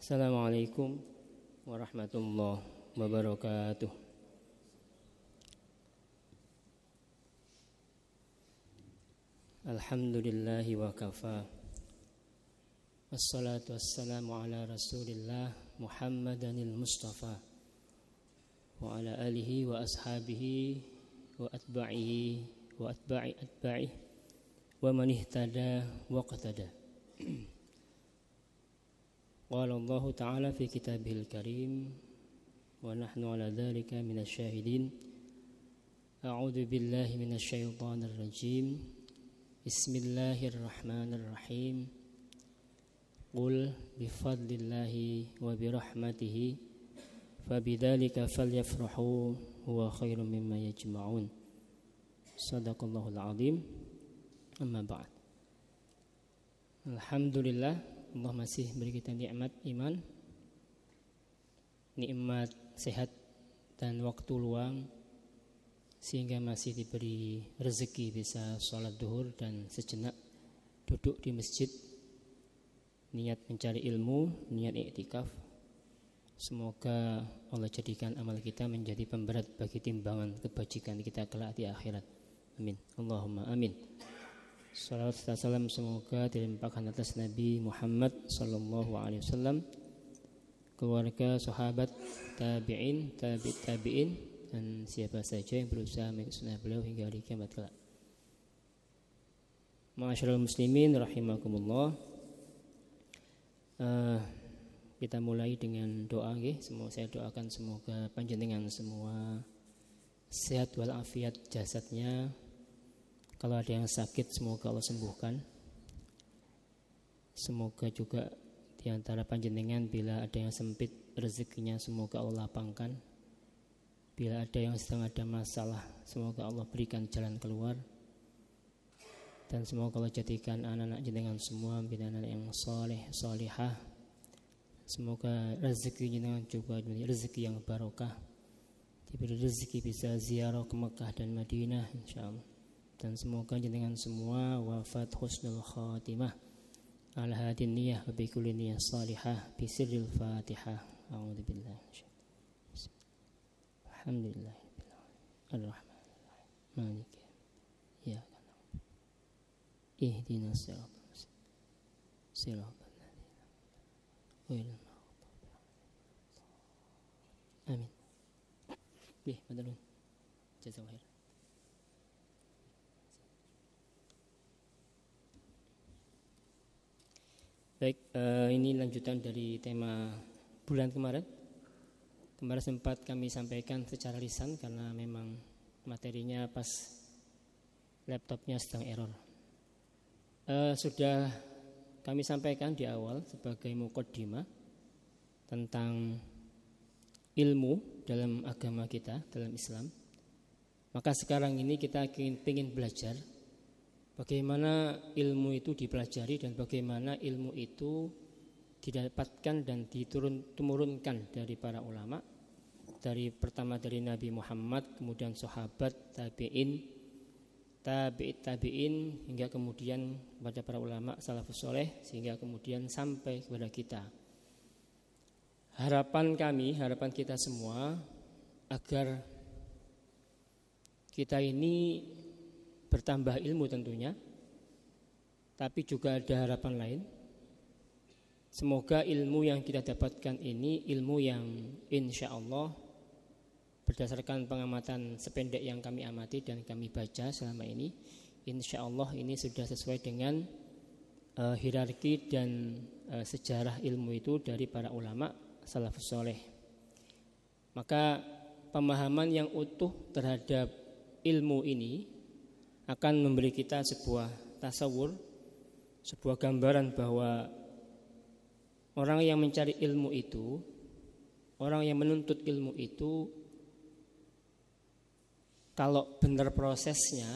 Assalamualaikum warahmatullahi wabarakatuh. Alhamdulillahi wa kafa. Wassalatu wassalamu ala Rasulillah Muhammadanil Mustafa wa ala alihi wa ashabihi wa atba'ihi wa atba'i wa man ihtada wa qatada. Qala Allah Ta'ala fi kitabihil karim wa nahnu ala dhalika minasy syahidin. A'udzu billahi minasy syaithanir rajim. Bismillahirrahmanirrahim. Qul bifadlillahi wa birahmatihi fabidzalika falyafrahu huwa khairum mimma yajma'un. Shadaqallahul azim. Amma ba'd. Alhamdulillah, Allah masih beri kita nikmat iman, nikmat sehat dan waktu luang, sehingga masih diberi rezeki bisa sholat duhur dan sejenak duduk di masjid, niat mencari ilmu, niat iktikaf. Semoga Allah jadikan amal kita menjadi pemberat bagi timbangan kebajikan kita kelak di akhirat. Amin. Allahumma amin. Salawat dan salam semoga dilimpahkan atas Nabi Muhammad sallallahu alaihi wasallam, keluarga, sahabat, tabi'in, tabi'in dan siapa saja yang berusaha mengikuti sunnah beliau hingga hari kiamat kelak. Ma'asyiral muslimin rahimakumullah. Kita mulai dengan doa nggih. Saya doakan semoga panjenengan semua sehat walafiat jasadnya. Kalau ada yang sakit semoga Allah sembuhkan. Semoga juga di antara panjenengan bila ada yang sempit rezekinya semoga Allah lapangkan. Bila ada yang sedang ada masalah semoga Allah berikan jalan keluar. Dan semoga Allah jadikan anak-anak jenengan semua menjadi anak yang saleh, salihah. Semoga rezeki jenengan juga menjadi rezeki yang barokah. Diberi rezeki bisa ziarah ke Mekah dan Madinah insyaallah. Dan semoga jenengan semua wafat husnul khatimah ala hadin niyah wa bi kulli niyah salihah bi sirril Fatihah. A'udzu billahi alhamdulillah ar-rahmanir rahim maliki ya kana ihdinas siratal mustaqim siratal ladzina ghairil maghdubi alaihim. Amin. Nggih, matur nuwun. Jazakallahu khair. Baik, ini lanjutan dari tema bulan kemarin. Kemarin sempat kami sampaikan secara lisan karena memang materinya pas laptopnya sedang error. Sudah kami sampaikan di awal sebagai muqaddimah tentang ilmu dalam agama kita, dalam Islam. Maka sekarang ini kita ingin belajar bagaimana ilmu itu dipelajari dan bagaimana ilmu itu didapatkan dan diturunkan dari para ulama, dari pertama dari Nabi Muhammad, kemudian sahabat, tabi'in hingga kemudian kepada para ulama salafus soleh, sehingga kemudian sampai kepada kita. Harapan kita semua agar kita ini bertambah ilmu tentunya, tapi juga ada harapan lain. Semoga ilmu yang kita dapatkan ini ilmu yang insya Allah berdasarkan pengamatan sependek yang kami amati dan kami baca selama ini, insya Allah ini sudah sesuai dengan hierarki dan sejarah ilmu itu dari para ulama salafus soleh. Maka pemahaman yang utuh terhadap ilmu ini akan memberi kita sebuah tasawur, sebuah gambaran bahwa orang yang mencari ilmu itu, orang yang menuntut ilmu itu, kalau benar prosesnya,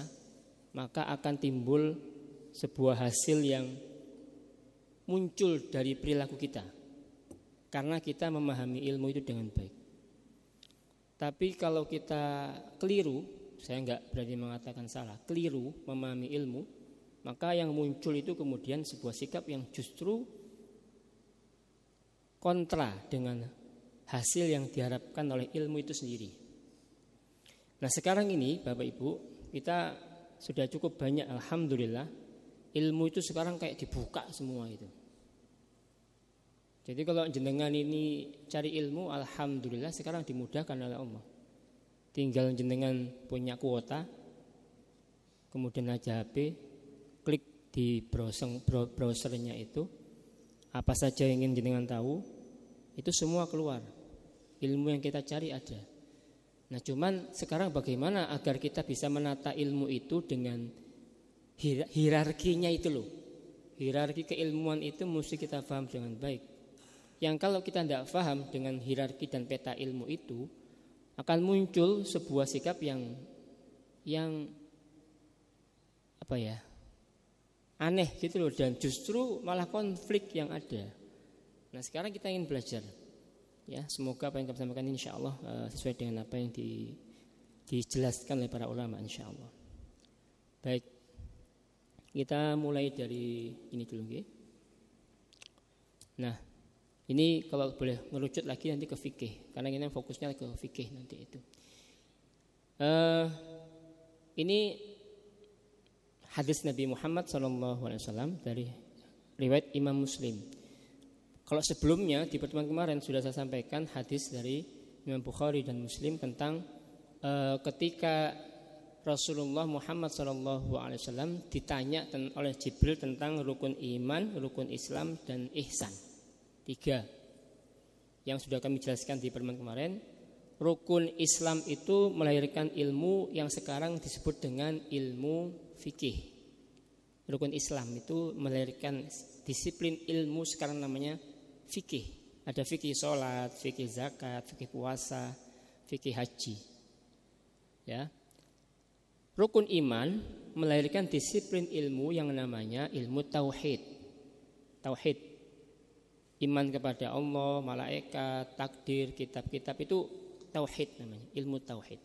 maka akan timbul sebuah hasil yang muncul dari perilaku kita, karena kita memahami ilmu itu dengan baik. Tapi kalau kita keliru, saya enggak berani mengatakan salah, keliru memahami ilmu, maka yang muncul itu kemudian sebuah sikap yang justru kontra dengan hasil yang diharapkan oleh ilmu itu sendiri. Nah sekarang ini Bapak Ibu, kita sudah cukup banyak, alhamdulillah, ilmu itu sekarang kayak dibuka semua itu. Jadi kalau jenengan ini cari ilmu, alhamdulillah sekarang dimudahkan oleh Allah. Tinggal jenengan punya kuota, kemudian aja HP, klik di browsernya itu, apa saja yang ingin jenengan tahu, itu semua keluar. Ilmu yang kita cari ada. Nah cuman sekarang bagaimana agar kita bisa menata ilmu itu dengan hierarkinya itu loh. Hierarki keilmuan itu mesti kita paham dengan baik. Yang kalau kita tidak paham dengan hierarki dan peta ilmu itu, akan muncul sebuah sikap yang apa ya, aneh gitu loh, dan justru malah konflik yang ada. Nah sekarang kita ingin belajar, ya semoga apa yang kami sampaikan insya Allah sesuai dengan apa yang dijelaskan oleh para ulama insya Allah. Baik, kita mulai dari ini dulu, okay? Nah ini kalau boleh merucut lagi nanti ke fikih, karena ini fokusnya ke fikih nanti itu. Ini hadis Nabi Muhammad SAW dari riwayat Imam Muslim. Kalau sebelumnya di pertemuan kemarin sudah saya sampaikan hadis dari Imam Bukhari dan Muslim tentang ketika Rasulullah Muhammad SAW ditanya oleh Jibril tentang rukun iman, rukun Islam dan ihsan. 3 yang sudah kami jelaskan di pertemuan kemarin. Rukun Islam itu melahirkan ilmu yang sekarang disebut dengan ilmu fikih. Rukun Islam itu melahirkan disiplin ilmu sekarang namanya fikih. Ada fikih sholat, fikih zakat, fikih puasa, fikih haji. Ya. Rukun iman melahirkan disiplin ilmu yang namanya ilmu tauhid. Tauhid. Iman kepada Allah, malaikat, takdir, kitab-kitab itu tauhid namanya, ilmu tauhid.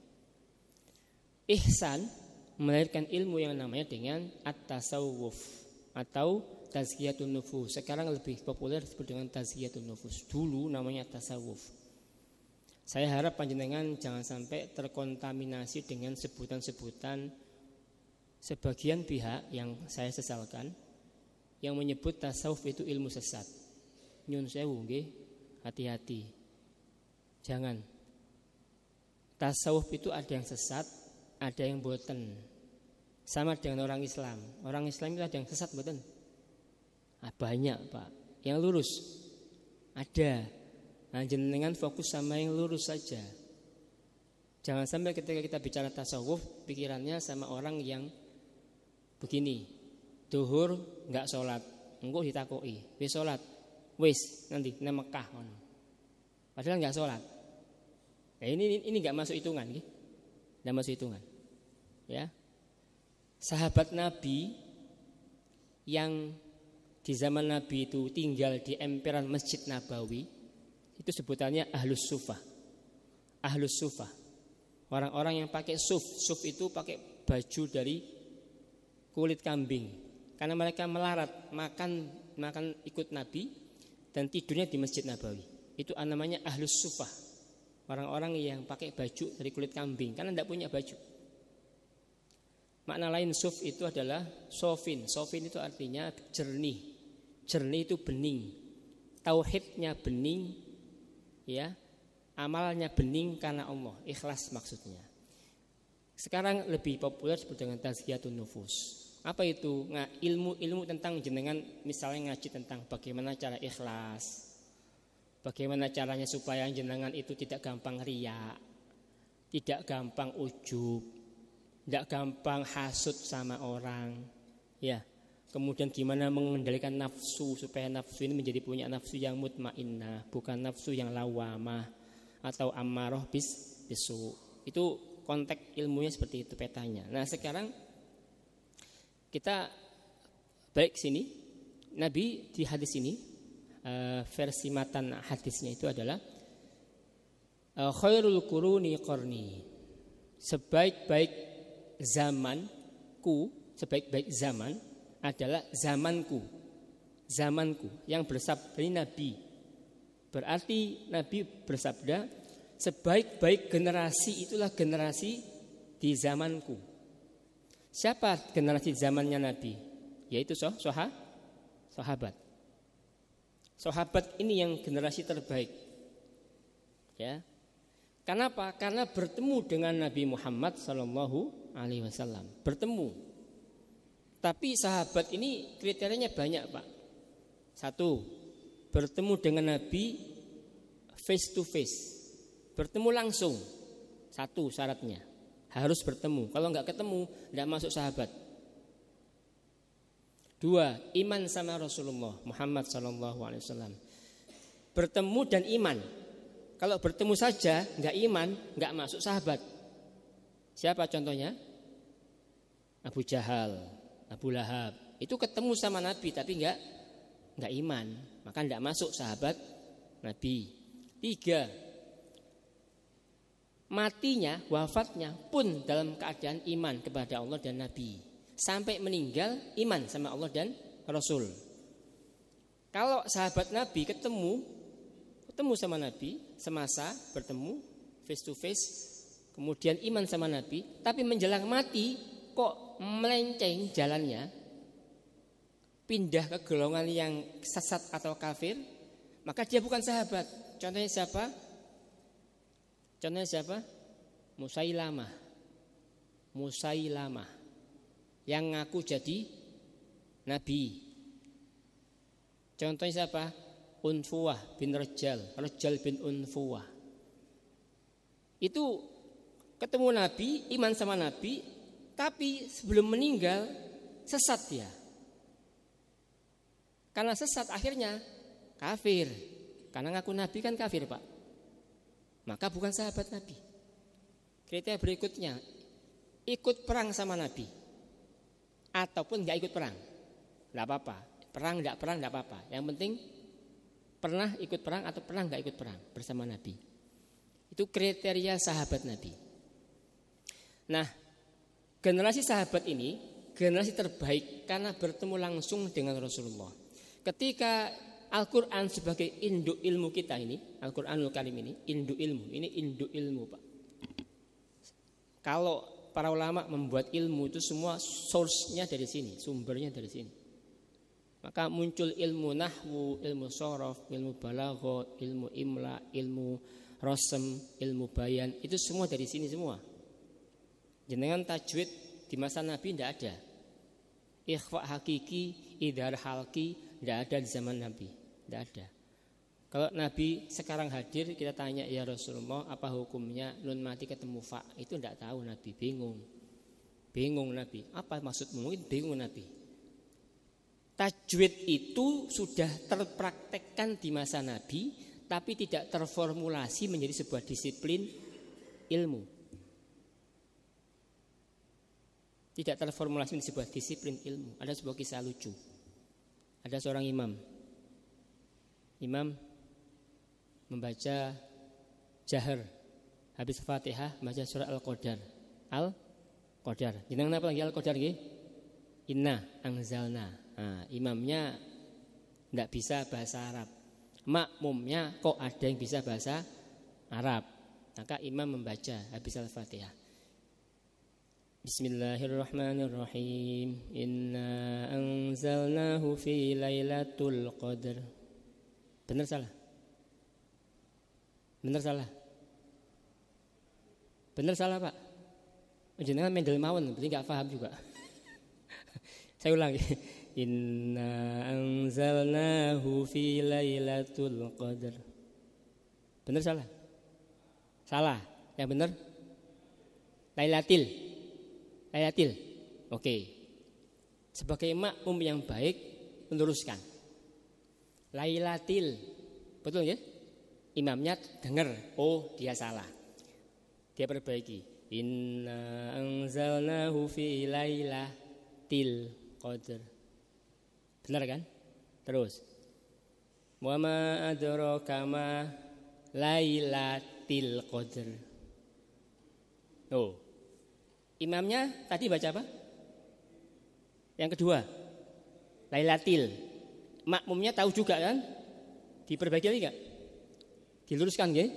Ihsan melahirkan ilmu yang namanya dengan at-tasawuf atau tazkiyatun nufus. Sekarang lebih populer disebut dengan tazkiyatun nufus. Dulu namanya tasawuf. Saya harap panjenengan jangan sampai terkontaminasi dengan sebutan-sebutan sebagian pihak yang saya sesalkan, yang menyebut tasawuf itu ilmu sesat. Nyun sewu nggih, hati-hati. Jangan. Tasawuf itu ada yang sesat, ada yang boten. Sama dengan orang Islam. Orang Islam itu ada yang sesat boten? Banyak, Pak. Yang lurus ada. Nah, jenengan fokus sama yang lurus saja. Jangan sampai ketika kita bicara tasawuf, pikirannya sama orang yang begini. Duhur enggak sholat, engko ditakoki, wis sholat. Wis nanti nang Mekah ngono. Padahal enggak sholat. Nah, ini enggak masuk hitungan nggih. Enggak masuk hitungan. Ya. Sahabat Nabi yang di zaman Nabi itu tinggal di emperan Masjid Nabawi itu sebutannya Ahlus Sufah. Ahlus Sufah. Orang-orang yang pakai suf. Suf itu pakai baju dari kulit kambing. Karena mereka melarat makan ikut Nabi dan tidurnya di Masjid Nabawi. Itu namanya Ahlus Sufah. Orang-orang yang pakai baju dari kulit kambing karena tidak punya baju. Makna lain suf itu adalah sofin. Sofin itu artinya jernih. Jernih itu bening. Tauhidnya bening, ya. Amalnya bening karena Allah. Ikhlas maksudnya. Sekarang lebih populer disebut dengan tazkiyatun nufus. Apa itu? Nah, ilmu tentang jenengan misalnya ngaji tentang bagaimana cara ikhlas. Bagaimana caranya supaya jenengan itu tidak gampang riya, tidak gampang ujub, tidak gampang hasud sama orang. Ya. Kemudian gimana mengendalikan nafsu supaya nafsu ini menjadi punya nafsu yang mutmainnah, bukan nafsu yang lawamah atau ammarah bisu. Itu konteks ilmunya seperti itu petanya. Nah, sekarang kita balik sini. Nabi di hadis ini versi matan hadisnya itu adalah khairul quruni qarni. Sebaik-baik zamanku, sebaik-baik zaman adalah zamanku yang bersabda dari Nabi. Berarti Nabi bersabda, sebaik-baik generasi itulah generasi di zamanku. Siapa generasi zamannya Nabi? Yaitu sahabat. Sahabat ini yang generasi terbaik. Ya. Kenapa? Karena bertemu dengan Nabi Muhammad SAW. Bertemu. Tapi sahabat ini kriterianya banyak, Pak. 1, bertemu dengan Nabi face to face. Bertemu langsung. 1 syaratnya. Harus bertemu. Kalau enggak ketemu, enggak masuk sahabat. 2, iman sama Rasulullah Muhammad SAW. Bertemu dan iman. Kalau bertemu saja enggak iman, enggak masuk sahabat. Siapa contohnya? Abu Jahal, Abu Lahab. Itu ketemu sama Nabi tapi enggak iman, maka enggak masuk sahabat Nabi. 3, matinya, wafatnya pun dalam keadaan iman kepada Allah dan Nabi. Sampai meninggal iman sama Allah dan Rasul. Kalau sahabat Nabi ketemu sama Nabi, semasa bertemu face to face, kemudian iman sama Nabi, tapi menjelang mati kok melenceng jalannya, pindah ke golongan yang sesat atau kafir, maka dia bukan sahabat. Contohnya siapa? Musailamah yang ngaku jadi nabi. Contohnya siapa? Unfuwah bin Rajal bin Unfuwah. Itu ketemu Nabi, iman sama Nabi, tapi sebelum meninggal sesat dia. Karena sesat akhirnya kafir. Karena ngaku Nabi kan kafir, Pak. Maka bukan sahabat Nabi. Kriteria berikutnya, ikut perang sama Nabi ataupun enggak ikut perang, enggak apa-apa. Perang enggak apa-apa. Yang penting pernah ikut perang atau pernah enggak ikut perang bersama Nabi. Itu kriteria sahabat Nabi. Nah, generasi sahabat ini generasi terbaik karena bertemu langsung dengan Rasulullah. Ketika Al-Quran sebagai induk ilmu kita ini, Al-Quranul Karim ini induk ilmu, Pak. Kalau para ulama membuat ilmu itu semua source-nya dari sini, sumbernya dari sini. Maka muncul ilmu nahwu, ilmu shorof, ilmu balaghah, ilmu imla, ilmu rasm, ilmu bayan, itu semua dari sini semua. Jenengan tajwid di masa Nabi tidak ada. Ikhfa hakiki, idhar halki tidak ada di zaman Nabi, tidak ada. Kalau Nabi sekarang hadir, kita tanya, ya Rasulullah, apa hukumnya nun mati ketemu fa? Itu tidak tahu Nabi, bingung Nabi. Apa maksudmu? Mungkin bingung Nabi. Tajwid itu sudah terpraktekkan di masa Nabi, tapi tidak terformulasi menjadi sebuah disiplin ilmu. Tidak terformulasi menjadi sebuah disiplin ilmu. Ada sebuah kisah lucu. Ada seorang imam membaca jahar, habis Fatihah membaca surah Al-Qadar. Jenengan apa lagi Al-Qadar nggih? Inna anzalna. Nah, imamnya tidak bisa bahasa Arab, makmumnya kok ada yang bisa bahasa Arab, maka imam membaca habis Al-Fatihah. Bismillahirrahmanirrahim. Inna anzalnahu fi lailatul qadr. Benar salah? Benar salah, Pak? Jenengan mendel mawon, berarti enggak paham juga. Saya ulangi. Inna anzalnahu fi lailatul qadr. Benar salah? Salah. Yang benar? Lailatil. Oke. Sebagai makmum yang baik meneruskan. Lailatil. Betul ya? Imamnya dengar, oh dia salah. Dia perbaiki. Inna anzalnahu fi lailatil qadr. Benar kan? Terus. Wa ma adraka ma lailatil qadr. Oh. Imamnya tadi baca apa? Yang kedua. Lailatil. Makmumnya tahu juga kan? Diperbaiki lagi enggak? Diluruskan nggih.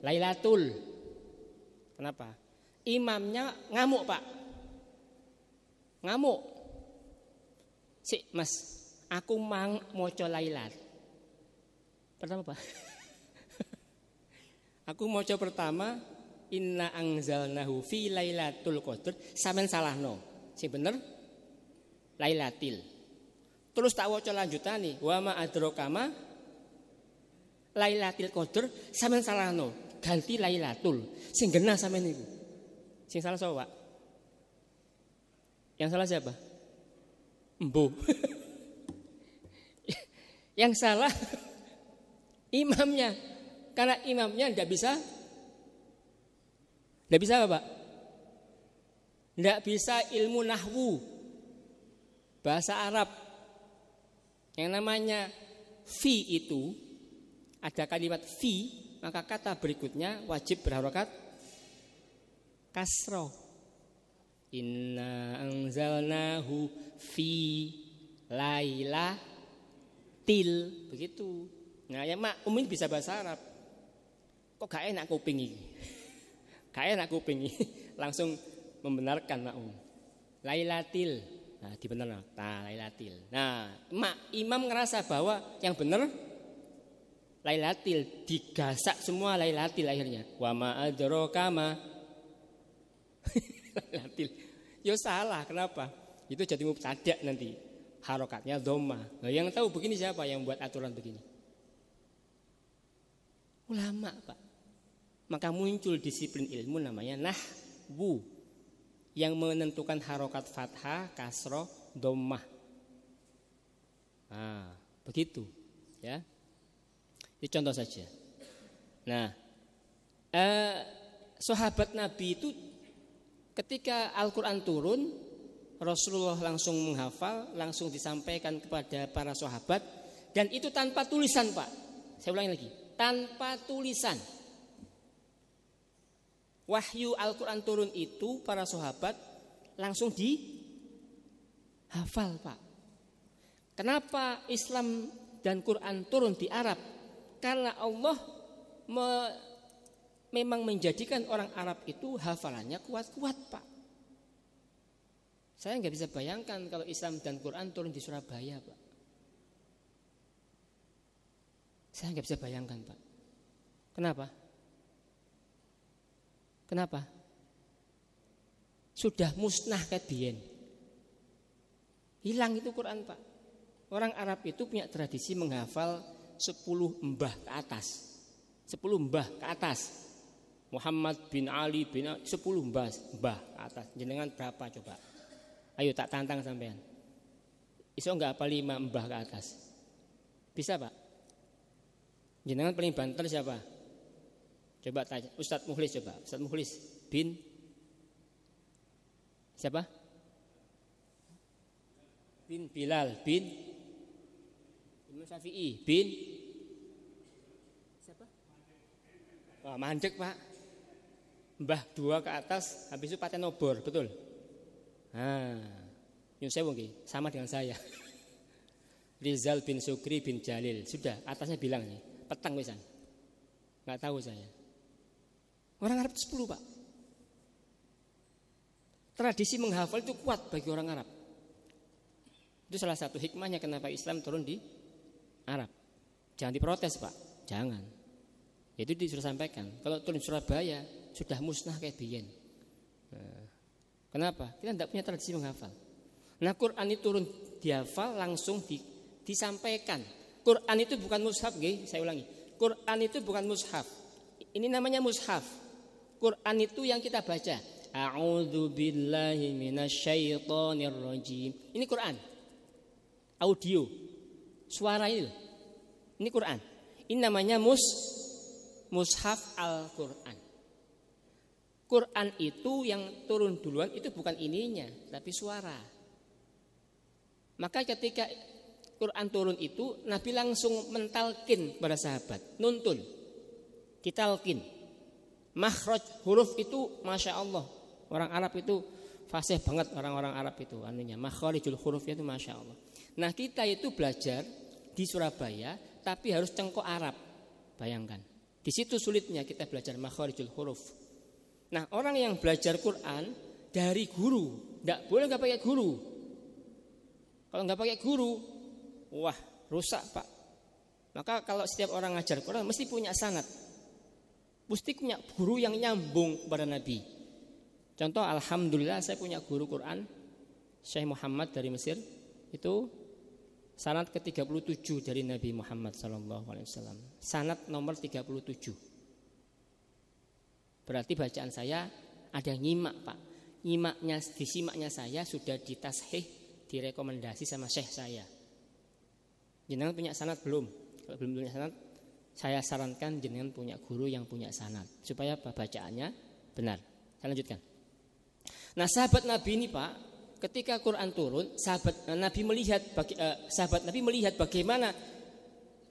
Lailatul. Kenapa? Imamnya ngamuk, Pak. Ngamuk. Sik, Mas, aku maca Lailat. Pertama, Pak. Aku maca pertama inna anzalnahu fi lailatul qadr, sampean salahno. Sing bener Lailatil. Terus tak waca lanjutane, wa ma adraka ma Lailatul Qadar, sampean salahno, ganti Lailatul. Sing genah sampean niku. Sing salah sapa, Pak? Yang salah siapa? Embo. Yang salah imamnya. Karena imamnya enggak bisa apa, Pak? Enggak bisa ilmu nahwu. Bahasa Arab. Yang namanya fi itu ada kalimat fi, maka kata berikutnya wajib berharokat kasroh. Inna anzalnahu fi lailatil, begitu. Nah, ya mak umum bisa bahasa Arab. Kok gak enak kuping ini? Gak enak kuping ini. Langsung membenarkan mak umum. Lailatil. Nah, dibenerno. Nah, Lailatil. Nah, imam ngerasa bahwa yang benar Lailatil, digasak semua Lailatil akhirnya. Wa ma adraka ma Lailatil. Ya salah, kenapa? Itu jadi mubtada nanti. Harokatnya dhammah. Nah, yang tahu begini siapa yang buat aturan begini? Ulama, Pak. Maka muncul disiplin ilmu namanya nahwu, yang menentukan harokat fathah, kasroh, dhammah. Nah, begitu, ya. Ini contoh saja. Nah, sahabat Nabi itu ketika Al-Quran turun, Rasulullah langsung menghafal, langsung disampaikan kepada para sahabat, dan itu tanpa tulisan, Pak. Saya ulangi lagi, tanpa tulisan. Wahyu Al-Quran turun itu para sahabat langsung dihafal, Pak. Kenapa Islam dan Quran turun di Arab? Karena Allah memang menjadikan orang Arab itu hafalannya kuat-kuat, Pak. Saya nggak bisa bayangkan kalau Islam dan Quran turun di Surabaya, Pak. Saya nggak bisa bayangkan, Pak. Kenapa? Kenapa? Sudah musnah kadian. Hilang itu Quran, Pak. Orang Arab itu punya tradisi menghafal 10 mbah ke atas. 10 mbah ke atas. Muhammad bin Ali bin 10 mbah ke atas. Jenengan berapa coba? Ayo tak tantang sampean. Iso enggak apa 5 mbah ke atas? Bisa, Pak? Jenengan paling banter siapa? Coba tanya, Ustadz Mukhlis coba. Ustadz Mukhlis bin siapa? Bin Bilal bin Imam Syafi'i bin siapa? Wah, mandek, Pak. Mbah 2 ke atas, habis itu paten obor, betul? Nah, nyun sewu nggih, sama dengan saya. Rizal bin Sukri bin Jalil, sudah atasnya bilang nih, petang wisan. Enggak tahu saya. Orang Arab itu 10, Pak. Tradisi menghafal itu kuat bagi orang Arab. Itu salah satu hikmahnya kenapa Islam turun di Arab. Jangan diprotes, Pak. Jangan. Itu disuruh sampaikan. Kalau turun di Surabaya sudah musnah kayak biyen. Nah, kenapa? Kita tidak punya tradisi menghafal. Nah, Quran itu turun dihafal langsung disampaikan. Quran itu bukan mushaf, nggih, saya ulangi. Quran itu bukan mushaf. Ini namanya mushaf. Quran itu yang kita baca. A'udzu billahi minasyaitonir rajim. Ini Quran. Audio. Suara itu. Ini Quran. Ini namanya mushaf Al-Quran. Quran itu yang turun duluan itu bukan ininya, tapi suara. Maka ketika Quran turun itu, Nabi langsung mentalkin kepada sahabat, nuntun, ditalkin. Makhraj huruf itu Masya Allah. Orang Arab itu fasih banget, orang-orang Arab itu anunya. Makhrijul hurufnya itu Masya Allah. Nah, kita itu belajar di Surabaya tapi harus cengkok Arab. Bayangkan. Di situ sulitnya kita belajar makharijul huruf. Nah, orang yang belajar Quran dari guru, nggak pakai guru. Kalau nggak pakai guru, wah rusak Pak. Maka kalau setiap orang ngajar Quran mesti punya sanad, mesti punya guru yang nyambung kepada Nabi. Contoh, alhamdulillah saya punya guru Quran, Syekh Muhammad dari Mesir, itu sanad ke-37 dari Nabi Muhammad SAW. Sanad nomor 37. Berarti bacaan saya ada yang nyimak Pak. Disimaknya saya sudah ditashih, direkomendasi sama Syekh saya. Jenengan punya sanad belum? Kalau belum punya sanad, saya sarankan jenengan punya guru yang punya sanad supaya bacaannya benar. Saya lanjutkan. Nah, sahabat Nabi ini Pak, ketika Quran turun, sahabat Nabi melihat bagaimana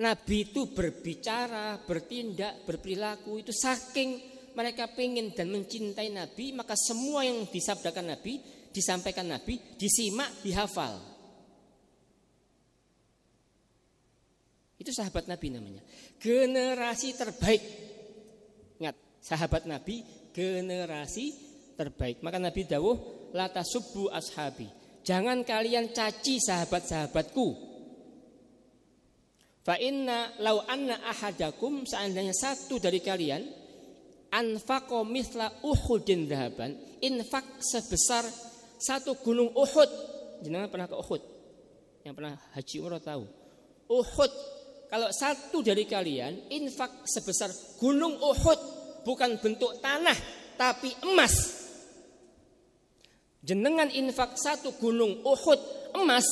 Nabi itu berbicara, bertindak, berperilaku itu saking mereka pengen dan mencintai Nabi, maka semua yang disabdakan Nabi, disampaikan Nabi, disimak, dihafal. Itu sahabat Nabi namanya. Generasi terbaik. Ingat, sahabat Nabi generasi terbaik. Maka Nabi dawuh, la tasubbu ashabi. Jangan kalian caci sahabat-sahabatku. Fa inna law anna ahadakum, seandainya satu dari kalian anfaqa mithla Uhudin dhahaban, infak sebesar satu gunung Uhud. Jenengan pernah ke Uhud? Yang pernah haji umrah tahu. Uhud, kalau satu dari kalian infak sebesar gunung Uhud, bukan bentuk tanah tapi emas. Jenengan infak satu gunung Uhud emas,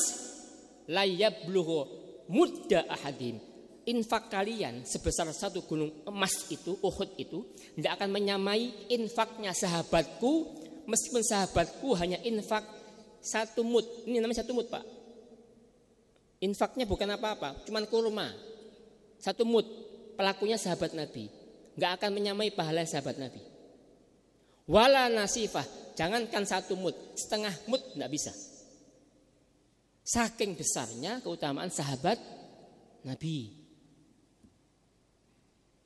la yablughu mudda ahadim. Infak kalian sebesar satu gunung emas itu, Uhud itu, tidak akan menyamai infaknya sahabatku, meskipun sahabatku hanya infak satu mud. Ini namanya satu mud Pak. Infaknya bukan apa-apa, cuman kurma. Satu mud, pelakunya sahabat Nabi, nggak akan menyamai pahala sahabat Nabi. Wala nasifah, jangankan satu mud, setengah mud nggak bisa. Saking besarnya keutamaan sahabat Nabi.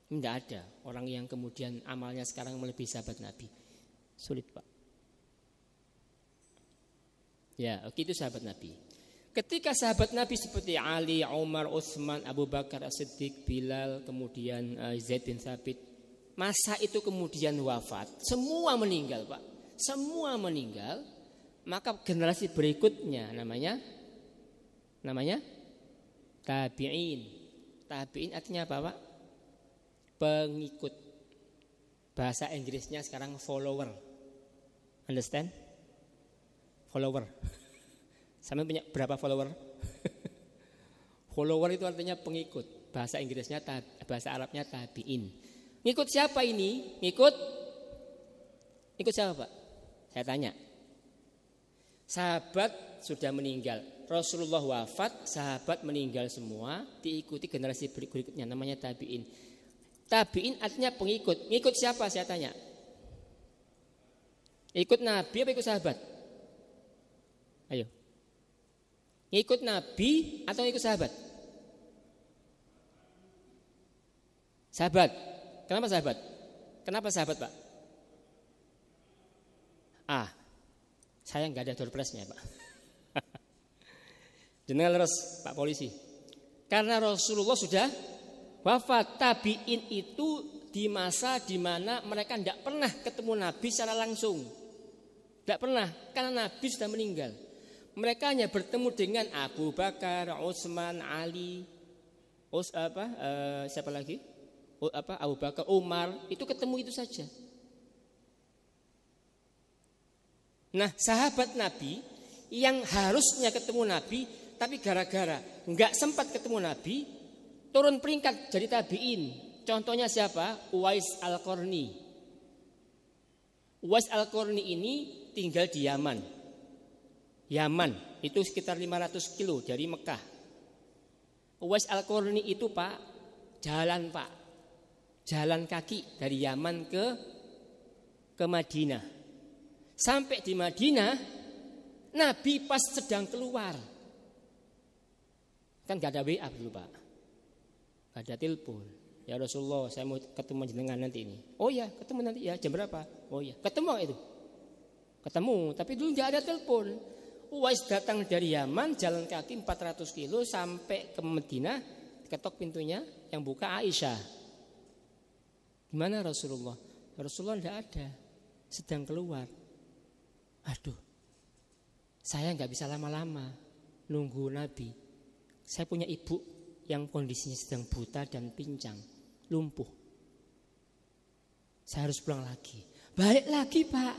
Tidak ada orang yang kemudian amalnya sekarang melebihi sahabat Nabi. Sulit Pak. Ya, oke, itu sahabat Nabi. Ketika sahabat Nabi seperti Ali, Umar, Utsman, Abu Bakar As-Siddiq, Bilal, kemudian Zaid bin Thabit, masa itu kemudian wafat, semua meninggal Pak. Semua meninggal, maka generasi berikutnya namanya tabi'in. Tabi'in artinya apa Pak? Pengikut. Bahasa Inggrisnya sekarang follower. Understand? Follower. Sama punya berapa follower? Follower itu artinya pengikut. Bahasa Inggrisnya, bahasa Arabnya tabi'in. Ngikut siapa ini? Ngikut siapa Pak? Saya tanya. Sahabat sudah meninggal, Rasulullah wafat, sahabat meninggal semua, diikuti generasi berikutnya, namanya tabi'in. Tabi'in artinya pengikut. Ngikut siapa saya tanya? Ikut Nabi apa ikut sahabat? Ayo. Ngikut Nabi atau ikut sahabat? Sahabat. Kenapa sahabat? Kenapa sahabat Pak? Saya nggak ada door prize-nya Pak. Jenengan leres Pak polisi. Karena Rasulullah sudah wafat. Tabi'in itu di masa di mana mereka tidak pernah ketemu Nabi secara langsung. Tidak pernah, karena Nabi sudah meninggal. Mereka hanya bertemu dengan Abu Bakar, Utsman, Ali, siapa lagi? Abu Bakar, Umar, itu ketemu itu saja. Nah, sahabat Nabi yang harusnya ketemu Nabi, tapi gara-gara nggak sempat ketemu Nabi, turun peringkat jadi tabi'in. Contohnya siapa? Uwais Al-Qarni. Uwais Al-Qarni ini tinggal di Yaman. Yaman itu sekitar 500 kilo dari Mekah. Uwais Al-Qarni itu Pak, jalan kaki dari Yaman ke Madinah. Sampai di Madinah, Nabi pas sedang keluar. Kan gak ada WA dulu Pak, gak ada telepon. Ya Rasulullah, saya mau ketemu jenengan nanti ini. Oh ya, ketemu nanti ya, jam berapa? Oh ya, ketemu itu. Ketemu, tapi dulu nggak ada telepon. Uwais datang dari Yaman, jalan kaki 400 kilo sampai ke Madinah, ketok pintunya, yang buka Aisyah. Gimana Rasulullah? Rasulullah tidak ada, sedang keluar. Aduh, saya nggak bisa lama-lama nunggu Nabi. Saya punya ibu yang kondisinya sedang buta dan pincang, lumpuh. Saya harus pulang lagi. Balik lagi Pak.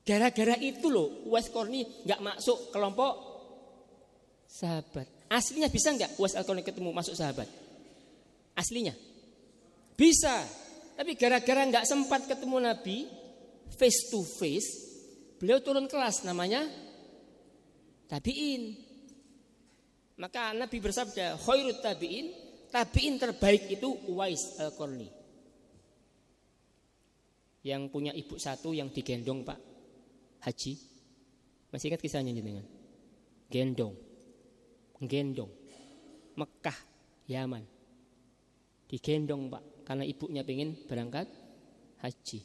Gara-gara itu loh Uwais Qarni nggak masuk kelompok sahabat. Aslinya bisa nggak Uwais Qarni ketemu masuk sahabat? Aslinya bisa. Tapi gara-gara nggak sempat ketemu Nabi face to face, beliau turun kelas namanya tabi'in. Maka Nabi bersabda, khairut tabi'in, tabi'in terbaik itu Uwais Qarni. Yang punya ibu satu yang digendong Pak haji. Masih ingat kisahnya jenengan? Gendong Mekah, Yaman. Digendong Pak, karena ibunya pengen berangkat haji.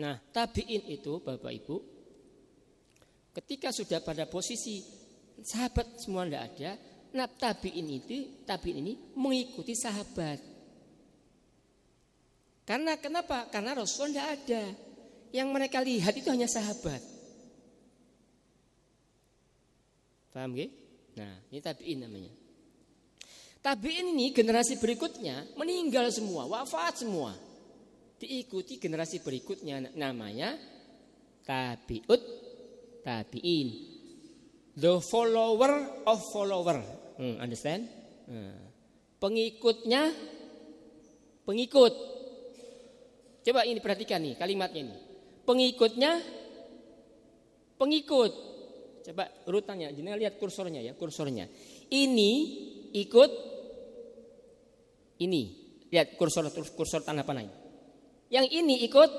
Nah, tabi'in itu Bapak Ibu, ketika sudah pada posisi sahabat semua tidak ada, nah tabi'in ini mengikuti sahabat. Karena kenapa? Karena Rasul tidak ada. Yang mereka lihat itu hanya sahabat. Paham gak? Nah, ini tabi'in namanya. Tabi'in ini generasi berikutnya meninggal semua, wafat semua. Diikuti generasi berikutnya namanya tabi'ut tabi'in. The follower of follower. Understand? Pengikutnya pengikut. Coba ini perhatikan nih kalimatnya ini. Pengikutnya pengikut. Coba urutannya, jangan lihat kursornya ya, kursornya. Ini ikut ini. Lihat kursor tanda panah. Yang ini ikut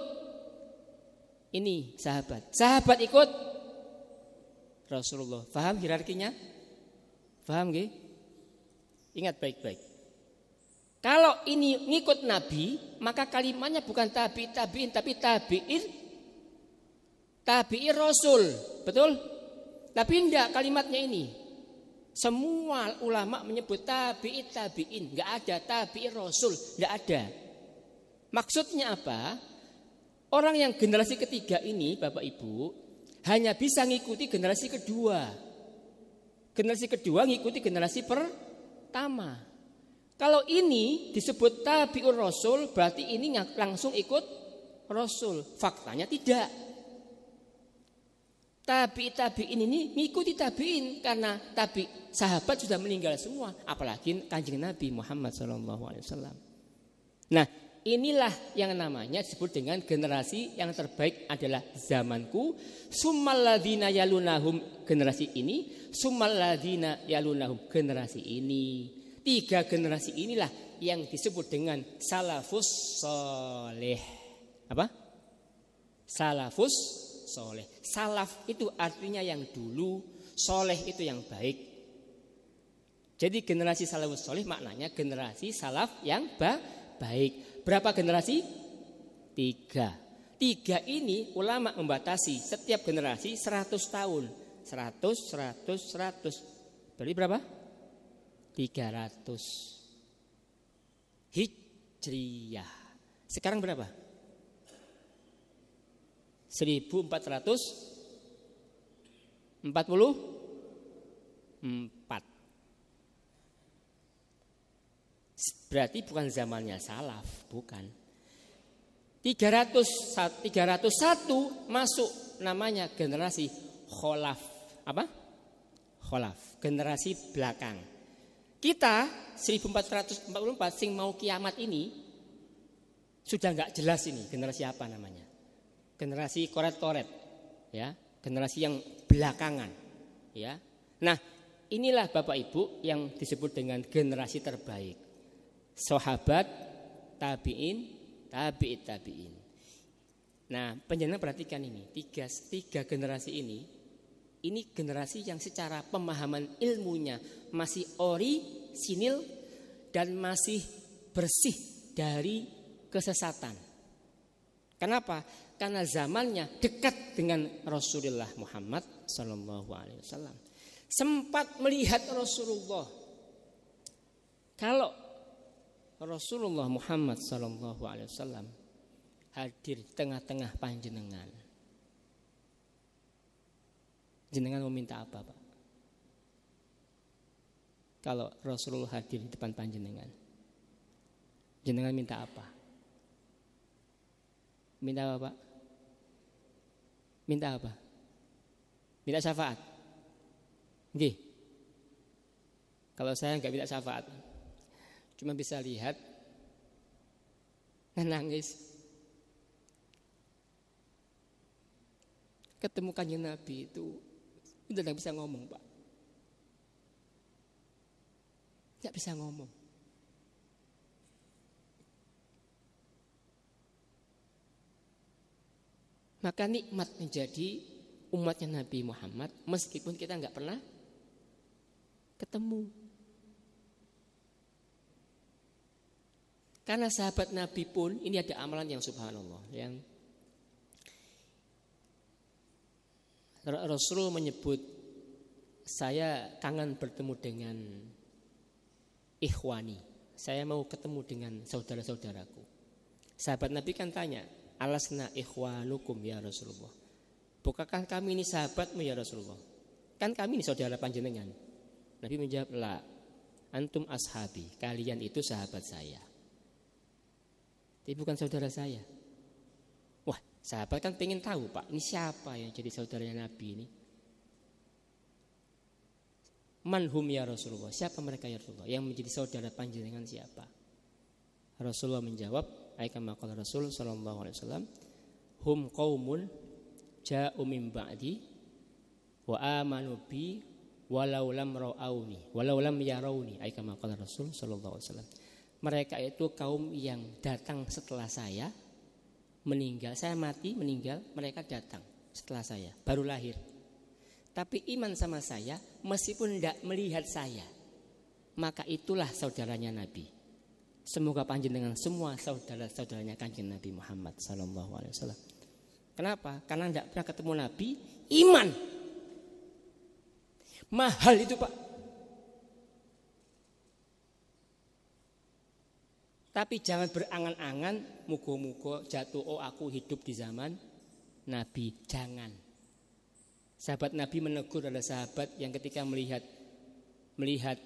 ini sahabat. Sahabat ikut Rasulullah. Paham hierarkinya? Paham nggih? Ingat baik-baik. Kalau ini ngikut Nabi, maka kalimatnya bukan tabi'in tapi tabi'in Rasul. Betul? Tapi enggak kalimatnya ini. Semua ulama menyebut tabi'in, enggak ada tabi'in Rasul, enggak ada. Maksudnya apa? Orang yang generasi ketiga ini Bapak Ibu hanya bisa ngikuti generasi kedua. Generasi kedua ngikuti generasi pertama. Kalau ini disebut tabi'ur Rasul, berarti ini langsung ikut Rasul. Faktanya tidak. Tabi'in ini ngikuti tabi'in karena sahabat sudah meninggal semua, apalagi Kanjeng Nabi Muhammad SAW. Nah, inilah yang namanya disebut dengan generasi yang terbaik adalah zamanku. Summal ladzina yalunahum, generasi ini. Summal ladzina yalunahum, generasi ini. 3 generasi inilah yang disebut dengan salafus soleh. Apa? Salafus soleh. Salaf itu artinya yang dulu, soleh itu yang baik. Jadi generasi salafus soleh maknanya generasi salaf yang baik. Berapa generasi? 3. 3 ini ulama membatasi setiap generasi 100 tahun. 100. Berarti berapa? 300 Hijriyah. Sekarang berapa? 1444. Berarti bukan zamannya salaf, bukan. 301 masuk namanya generasi kholaf. Apa? Kholaf, generasi belakang. Kita 1444 sing mau kiamat ini sudah enggak jelas ini generasi apa namanya. Generasi koret-koret, ya, generasi yang belakangan, ya. Nah, inilah Bapak Ibu yang disebut dengan generasi terbaik. Sahabat, tabi'in, tabi'in. Nah, penjelasan perhatikan ini, tiga generasi ini Ini generasi yang secara pemahaman ilmunya masih orisinil dan masih bersih dari kesesatan. Kenapa? Karena zamannya dekat dengan Rasulullah Muhammad SAW. Sempat melihat Rasulullah. Kalau Rasulullah Muhammad SAW hadir di tengah-tengah panjenengan, jenengan mau minta apa, Pak? Kalau Rasulullah hadir di depan panjenengan, jenengan minta apa? Minta apa, Pak? Minta apa? Minta syafaat. Nggih. Kalau saya enggak minta syafaat, cuma bisa lihat dan nangis. Ketemu Kanjeng Nabi itu udah enggak bisa ngomong, Pak. Enggak bisa ngomong. Maka nikmat menjadi umatnya Nabi Muhammad meskipun kita enggak pernah ketemu. Karena sahabat Nabi pun ini ada amalan yang subhanallah, yang Rasul menyebut, saya kangen bertemu dengan ikhwani, saya mau ketemu dengan saudara-saudaraku. Sahabat Nabi kan tanya, alasna ikhwanukum ya Rasulullah, bukankah kami ini sahabatmu ya Rasulullah? Kan kami ini saudara panjenengan. Nabi menjawab, la, antum ashabi, kalian itu sahabat saya, tapi bukan saudara saya. Wah, sahabat kan pengen tahu, Pak, ini siapa yang jadi saudaranya Nabi ini? Manhum ya Rasulullah, siapa mereka ya Rasulullah? Yang menjadi saudara panjenengan siapa? Rasulullah menjawab, kama qala Rasul sallallahu alaihi wasallam, hum qaumun ja'u min ba'di wa amanu bi walau lam ra'auni walau lam yarawni, kama qala Rasul sallallahu alaihi wasallam. Mereka itu kaum yang datang setelah saya meninggal, saya mati meninggal, mereka datang setelah saya, baru lahir. Tapi iman sama saya meskipun tidak melihat saya, maka itulah saudaranya Nabi. Semoga panjenengan semua saudara-saudaranya Kanjeng Nabi Muhammad sallallahu alaihi wasallam. Kenapa? Karena tidak pernah ketemu Nabi, iman. Mahal itu, Pak. Tapi jangan berangan-angan, mugo-mugo jatuh, aku hidup di zaman Nabi. Jangan. Sahabat Nabi menegur adalah sahabat yang ketika melihat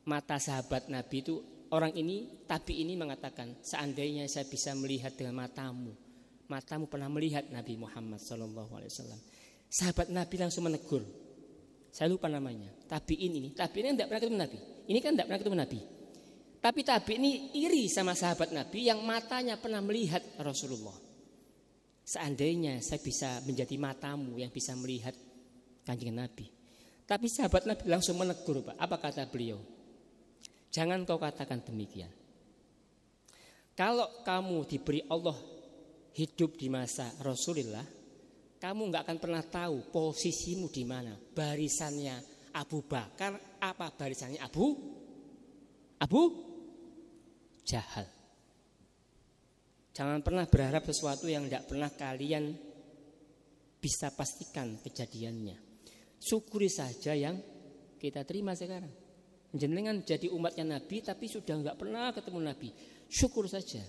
mata sahabat Nabi itu, orang ini, tapi ini mengatakan, seandainya saya bisa melihat dengan matamu pernah melihat Nabi Muhammad SAW. Sahabat Nabi langsung menegur, saya lupa namanya, tabiin ini tidak pernah ketemu Nabi. Ini kan tidak pernah ketemu Nabi. Tapi tabi ini iri sama sahabat Nabi yang matanya pernah melihat Rasulullah. Seandainya saya bisa menjadi matamu yang bisa melihat Kanjeng Nabi. Tapi sahabat Nabi langsung menegur, Pak. Apa kata beliau? Jangan kau katakan demikian. Kalau kamu diberi Allah hidup di masa Rasulullah, kamu nggak akan pernah tahu posisimu di mana. Barisannya Abu Bakar apa barisannya Abu Jahal. Jangan pernah berharap sesuatu yang tidak pernah kalian bisa pastikan kejadiannya. Syukuri saja yang kita terima sekarang. Jenengan jadi umatnya Nabi tapi sudah enggak pernah ketemu Nabi. Syukur saja.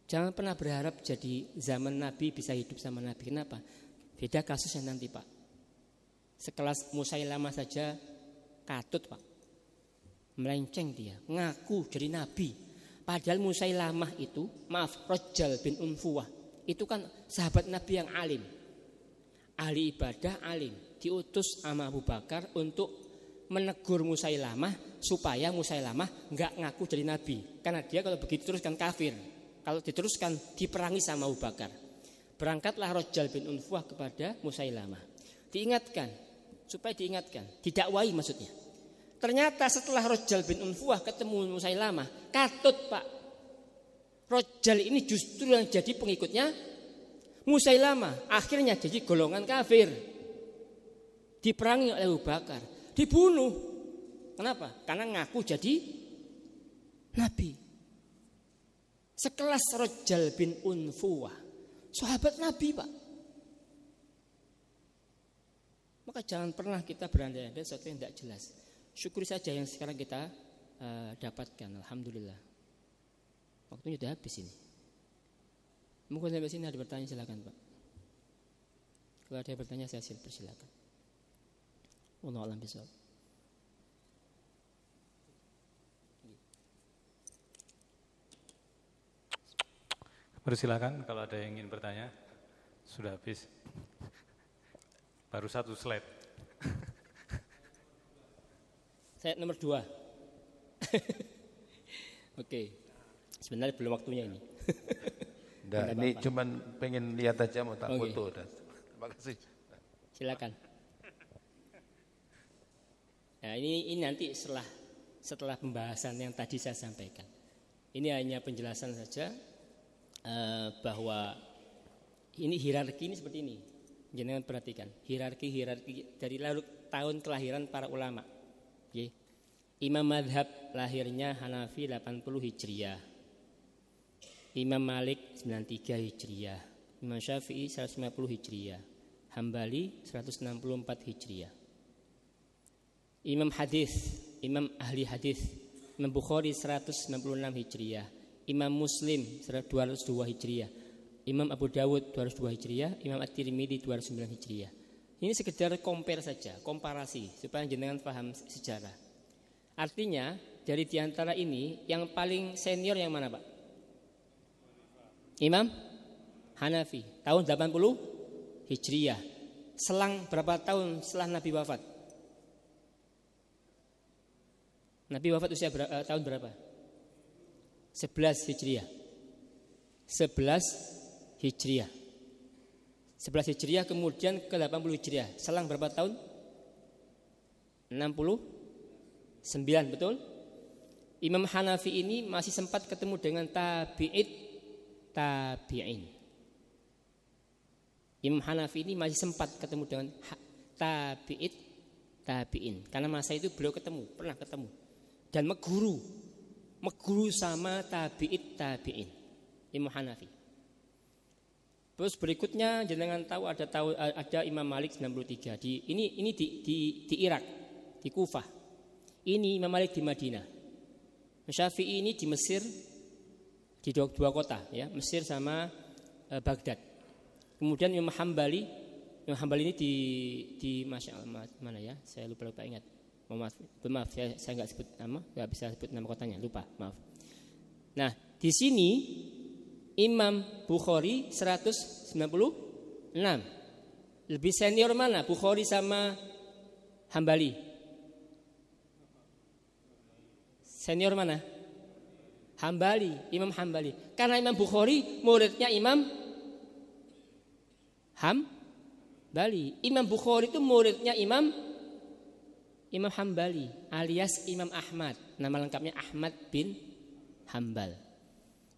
Jangan pernah berharap jadi zaman Nabi bisa hidup sama Nabi. Kenapa? Beda kasusnya nanti, Pak. Sekelas Musailamah saja katut, Pak. Melenceng dia, ngaku jadi Nabi. Padahal Musailamah itu, Rajjal bin Unfuwah, itu kan sahabat Nabi yang alim. Ahli ibadah, alim. Diutus sama Abu Bakar untuk menegur Musailamah supaya Musailamah enggak ngaku jadi Nabi. Karena dia kalau begitu teruskan kafir. Kalau diteruskan diperangi sama Abu Bakar. Berangkatlah Rajjal bin Unfuwah kepada Musailamah. Diingatkan, supaya diingatkan, didakwai maksudnya. Ternyata setelah Rajjal bin Unfuwah ketemu Musailamah, katut, Pak. Rajjal ini justru yang jadi pengikutnya Musailamah. Akhirnya jadi golongan kafir. diperangi oleh Abu Bakar, dibunuh. Kenapa? Karena ngaku jadi nabi. Sekelas Rajal bin Unfuwah, sahabat Nabi, Pak. Maka jangan pernah kita berandai-andai sesuatu yang tidak jelas. Syukuri saja yang sekarang kita dapatkan. Alhamdulillah. Waktunya sudah habis ini. Mungkin sampai sini ada bertanya, silakan, Pak. Kalau ada yang bertanya saya persilakan. Wallahu a'lam bishawab. Persilakan kalau ada yang ingin bertanya. Sudah habis. Baru 1 slide. Saya nomor 2. Oke. Sebenarnya belum waktunya ini. Nah, ini cuman pengen lihat aja, mau tak foto. Terima kasih. Silakan. Nah, ini nanti setelah pembahasan yang tadi saya sampaikan. Ini hanya penjelasan saja bahwa ini hierarki ini seperti ini. Jangan perhatikan hierarki dari tahun kelahiran para ulama. Okay. Imam madhab lahirnya Hanafi 80 Hijriah, Imam Malik 93 Hijriah, Imam Syafi'i 150 Hijriah, Hambali 164 Hijriah. Imam hadis, Imam ahli hadis, Imam Bukhari 196 Hijriah, Imam Muslim 202 Hijriah, Imam Abu Dawud 202 Hijriah, Imam At-Tirmidzi 209 Hijriah. Ini sekedar compare saja, komparasi supaya jenengan paham sejarah. Artinya dari diantara ini yang paling senior yang mana, Pak? Imam Hanafi tahun 80 Hijriah. Selang berapa tahun setelah Nabi wafat? Nabi wafat usia tahun berapa? 11 Hijriah. 11 Hijriah. 11 Hijriah kemudian ke 80 Hijriah. Selang berapa tahun? 69, betul? Imam Hanafi ini masih sempat ketemu dengan tabi'in. Imam Hanafi ini masih sempat ketemu dengan tabi'in. Karena masa itu beliau pernah ketemu. Dan meguru sama tabi'in. Imam Hanafi. Terus berikutnya jenengan tahu ada Imam Malik 93 ini di Irak, di Kufah. Ini Imam Malik di Madinah. Syafi'i ini di Mesir, di dua kota ya, Mesir sama Baghdad. Kemudian Imam Hambali ini di Masya Allah, mana ya? Saya lupa ingat. Maaf saya nggak sebut nama, nggak bisa sebut nama kotanya, lupa, maaf. Nah, di sini Imam Bukhari 196. Lebih senior mana? Bukhari sama Hambali? Senior mana? Hambali, Imam Hambali. Karena Imam Bukhari muridnya Imam Hambali. Imam Bukhari itu muridnya Imam Hambali alias Imam Ahmad. Nama lengkapnya Ahmad bin Hambal.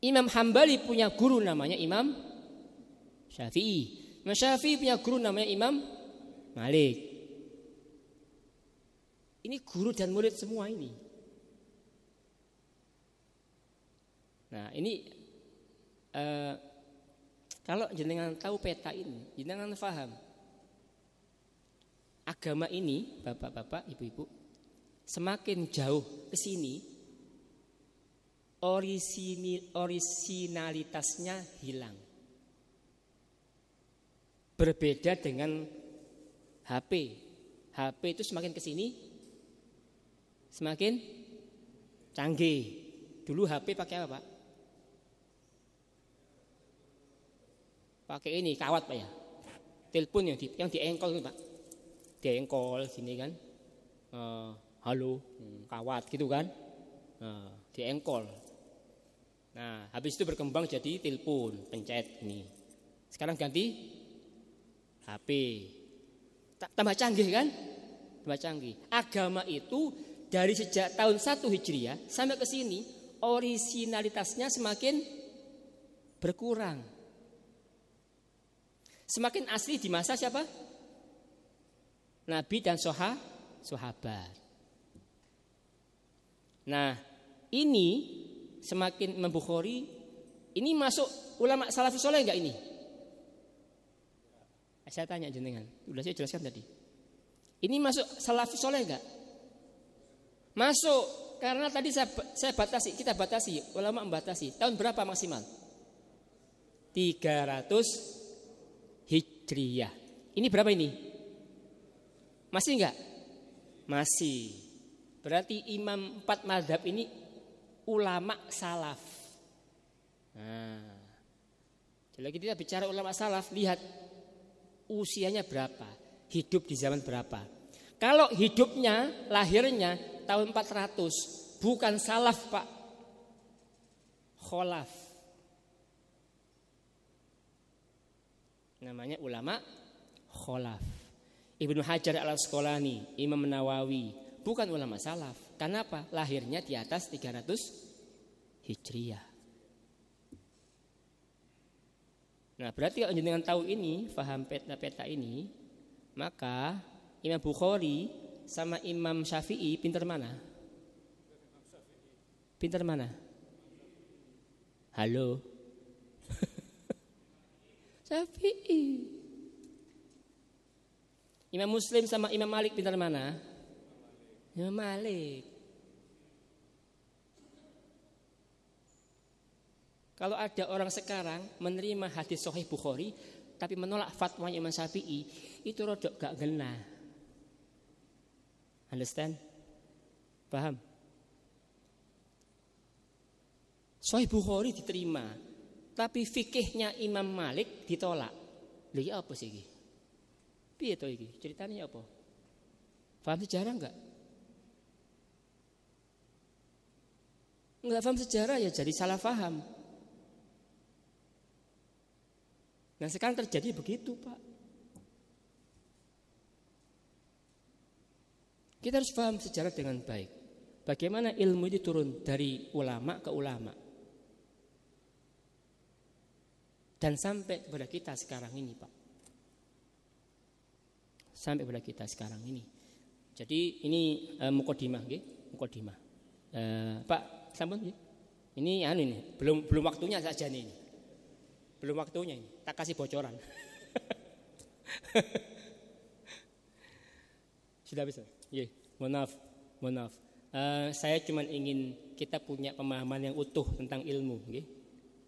Imam Hambali punya guru namanya Imam Syafi'i. Imam Syafi'i punya guru namanya Imam Malik. Ini guru dan murid semua ini. Nah ini kalau jenengan tahu peta ini, jenengan paham agama ini, bapak-bapak, ibu-ibu, semakin jauh ke sini orisinalitasnya hilang. Berbeda dengan HP. HP itu semakin ke sini semakin canggih. Dulu HP pakai apa, Pak? Pakai ini kawat, Pak ya. Telepon yang diengkol itu, Pak. Diengkol sini kan. Halo, kawat gitu kan. Diengkol. Nah, habis itu berkembang jadi telepon, pencet ini. Sekarang ganti HP. Tambah canggih kan? Tambah canggih. Agama itu dari sejak tahun 1 Hijriah sampai ke sini orisinalitasnya semakin berkurang. Semakin asli di masa siapa? Nabi dan sahabat. Nah, ini semakin Imam Bukhari ini masuk ulama salafus saleh enggak ini? Saya tanya jenengan, sudah saya jelaskan tadi. Ini masuk salafus saleh enggak? Masuk, karena tadi kita batasi, ulama membatasi. Tahun berapa maksimal? 300 Hijriyah. Ini berapa ini? Masih enggak? Masih. Berarti imam 4 mazhab ini ulama salaf. Nah, jadi kita bicara ulama salaf, lihat usianya berapa, hidup di zaman berapa. Kalau hidupnya, lahirnya tahun 400, bukan salaf Pak, kholaf. Namanya ulama kholaf. Ibnu Hajar al-Asqalani, Imam Nawawi, bukan ulama salaf. Kenapa? Lahirnya di atas 300 Hijriyah. Nah, berarti kalau jenengan tahu ini, paham peta-peta ini, maka Imam Bukhari sama Imam Syafi'i pintar mana? Pintar mana? Halo. Syafi'i. Imam Muslim sama Imam Malik pintar mana? Imam Malik. Kalau ada orang sekarang menerima hadis Sahih Bukhari tapi menolak fatwa Imam Syafi'i, itu rodok gak ngena. Understand? Paham? Sahih Bukhari diterima, tapi fikihnya Imam Malik ditolak. Lha iya apa sih iki? Piye to iki? Ceritanya apa? Paham sejarah enggak? Enggak paham sejarah ya jadi salah paham. Nah, sekarang terjadi begitu, Pak. Kita harus paham sejarah dengan baik. Bagaimana ilmu itu turun dari ulama ke ulama. Dan sampai kepada kita sekarang ini, Pak. Sampai kepada kita sekarang ini. Jadi ini mukadimah, nggih, mukadimah. Pak, sampun nggih. Ini ini belum waktunya saja nih. Belum waktunya ini. Tak kasih bocoran. Sudah bisa. Iya, mohon maaf. Saya cuma ingin kita punya pemahaman yang utuh tentang ilmu, nggih.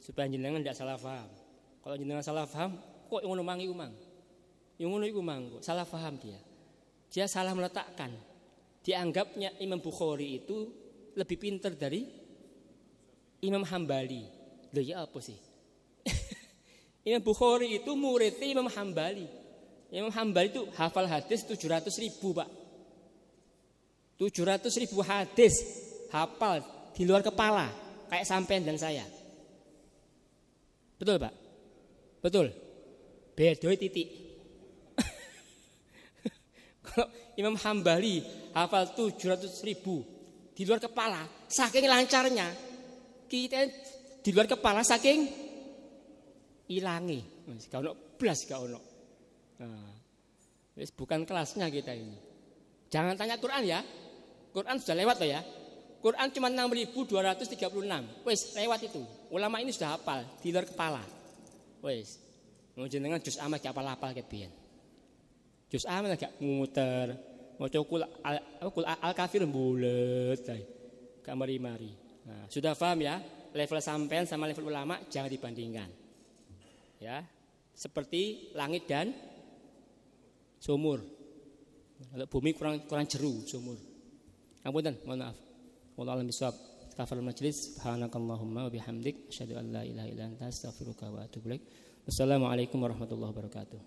Supaya jenengan tidak salah paham. Kalau jenengan salah paham, kok ngono mangi umang. Yang ngono iku mang kok salah paham dia. Dia salah meletakkan. Dianggapnya Imam Bukhari itu lebih pintar dari Imam Hambali. Loh ya apa sih? Imam Bukhari itu muridnya Imam Hambali. Imam Hambali itu hafal hadis 700.000 Pak. 700.000 hadis hafal di luar kepala kayak sampean dan saya. Betul Pak? Betul. Bedoi titik. Kalau Imam Hambali hafal 700.000 di luar kepala, saking lancarnya kita di luar kepala saking ilangi, gak ono blas gak ono. Nah, bukan kelasnya kita ini. Jangan tanya Quran ya. Quran sudah lewat loh ya. Quran cuma 6.236. Wes lewat itu. Ulama ini sudah hafal di luar kepala. Wes. Mau jenengan juz amat gak hafal-hafal ket biyen. Juz amat gak muter. Mau cokul al-kafir bulet. Gak mari-mari. Nah, sudah paham ya? Level sampean sama level ulama jangan dibandingkan. Ya, seperti langit dan sumur. Kalau bumi kurang jeru sumur. Apunten, mohon maaf. Wallahu a'lam bishawab. Kafar majlis. Subhanakallahumma wa bihamdik asyhadu an la ilaha illa anta astaghfiruka wa atubu ilaik. Wassalamualaikum warahmatullahi wabarakatuh.